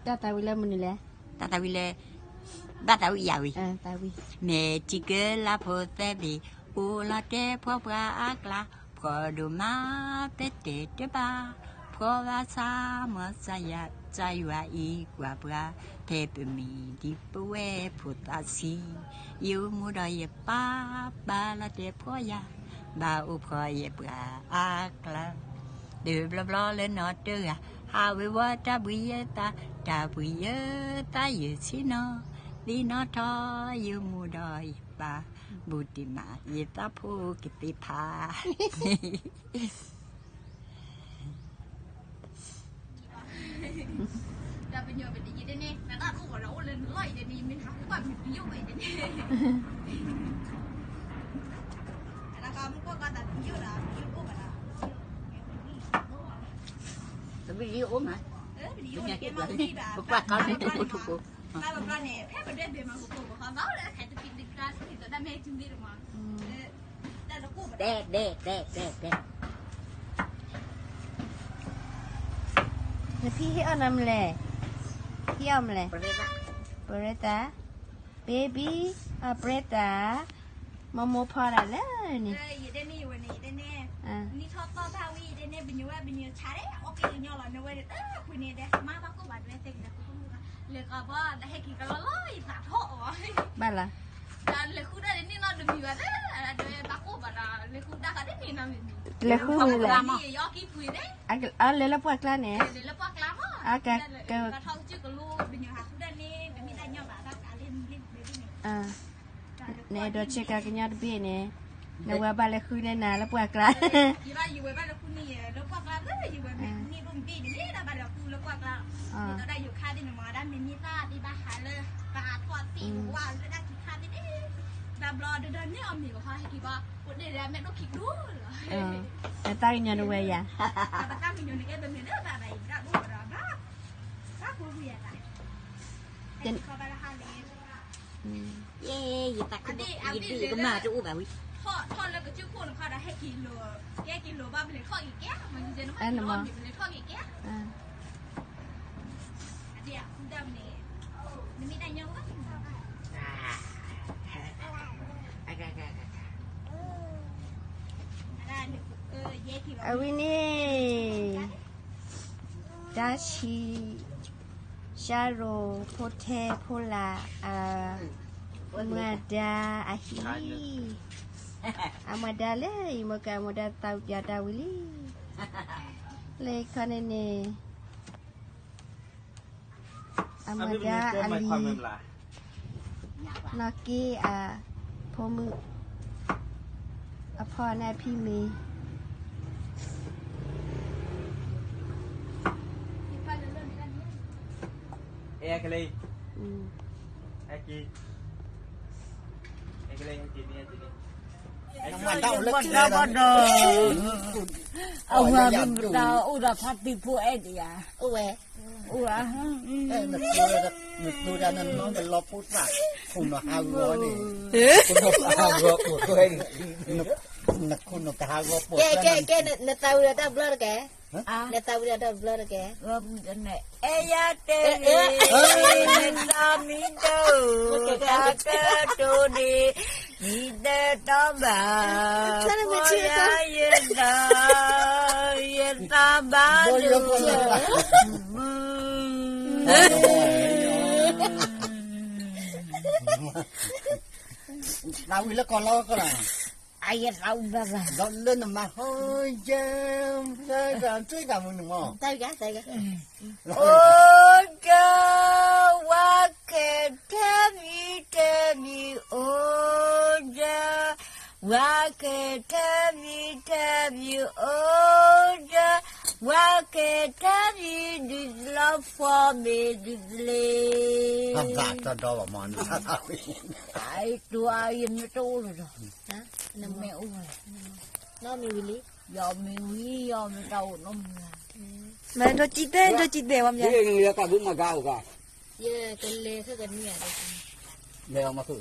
tata wile munile tata wile bata wiyawi tawi me tige la potebi o la te propra akla prodoma pete te ba prova sa mo saya jaiwa I guabra pepe mi di pwe potasi yu muda ye pa ba la te proya ba u proye bra akla de bla bla le no te ha we wa ta buye ta ye sino li no to yu muda ye pa buddhima ye ta pho kiti pha đã bây giờ mình đi đây nè, là ta không có lẩu lên loại đây đi mình học qua mình ví dụ vậy đây nè. Là con có con đặt ví dụ là ví dụ mà là video mà ví dụ cái mà đi là qua con đi thuộc ta bảo con này phép ở đây về mà của con báo là phải thực hiện được ra thì tôi đam mê chung đi được mà. Đây là cô mà đeพี่ให้เอานำเลยพี่เอามาเลยเปรตาเบบี้เปรตามาโมพอละเลยนี่ đây đây nàyวันนี้đây nèนี่ทอดต่อทาวีđây nèเป็นยังไงเป็นยังช้าได้โอเคยังยอมเลยเว้ยคุยเนี่ยได้มาบ้างก็บาดเจ็บเต็มเลยเลยก็ว่าให้กินกันเลยสาโถบ้านละ dan leku dah ni nak demi ada baku pada leku dah ada ni nama ni. เลยคือเลย Ya kipu ni. เลยละพวกละเนี่ย Lepas lama. Kat tahu je kalau banyak aku dah ni kami dah nyawa dah kalian ni. เนี่ยโดนเช็คกันยอดเบี้ยเนี่ยในว่าบ้านเลยคือเนี่ยนะละพวกละ Kira you wei leku ni lepas lama you wei ni pun bi ni dah pada aku lepas lama. Kita dah you kadi nama dah ni tak di bahar le. Kat tuan si wah dah kadi ni. แบบรอเดินนี่อมหนีกับเขาให้คิดว่าคนเดียวแม่ต้องคิดดูแต่ตั้งยันเวียแต่ตั้งมีอยู่ในแกเป็นเรื่องอะไรก็ดูเราก็คุยกันเห็นเขาไปละห้าเลยเย่ยตักขึ้นยินดีก็มาจะอู้แบบวิทอดแล้วก็ชื่อคนเขาได้ให้กิโลแกกิโลบ้าเป็นข้ออีกแก่มันจะน้ำมันร้อนเป็นข้ออีกแก่เดี๋ยวคุณดำเนี่ยไม่ได้ยังวะวินี่ดาชิชาโรโพเทโพลามาดาอาฮิอามาดาเลยมกามาดาตาวยาดาวิลีเลยคันนี้อามาดาอาลีนักกี้พมือพ่อแม่พี่มีเอ๊ะกันเลยไอ้กีเอ๊ะกันเลยไอ้กีนี่ไอ้กีนี่ไอ้มันเดาเล็กเลยนะเอามาเป็นดาวอุดาพัดติผู้เอ็ดยาอู้เอ๋อู้อ่ะนึกดูด้านนั้นน้องเป็นรอพูดว่าคุณมาหาวัวนี่คุณมาหาวัวปวดด้วยนึกคุณมาหาวัวปวดแกเนตาวิดาบลอร์แกเนตาวิดาบลอร์แกว่าเป็นไงเอ้ยเตสามีโตตาเตโตดียีเดตบ้าโอ้ยยันตาบ้าดูเราวิลก็ล้อก็ล่ะไอ้เราบ้าเราเล่นมาเฮ้ยเจ้าใช่กันช่วยกันมึงหนึ่งมั้งใช่กันโอ้เจ้าว่าแค่เทมีโอ้เจ้าว่าแค่เทมีโอ้เจ้าว่าแค่เทมีดิลาฟอร์มีดิเลทำการจะดอมัน ไอ้ตัวยังไม่โตเลยฮะน้ำแมวน้องมีวิลี่ยอมมีวิยอมโตน้องมาโดจิเตะว่ามั้ยเรื่องการบุ้งมาก้าวกันเยอะกันเลยคือกันเนี่ยเร็วมาคือ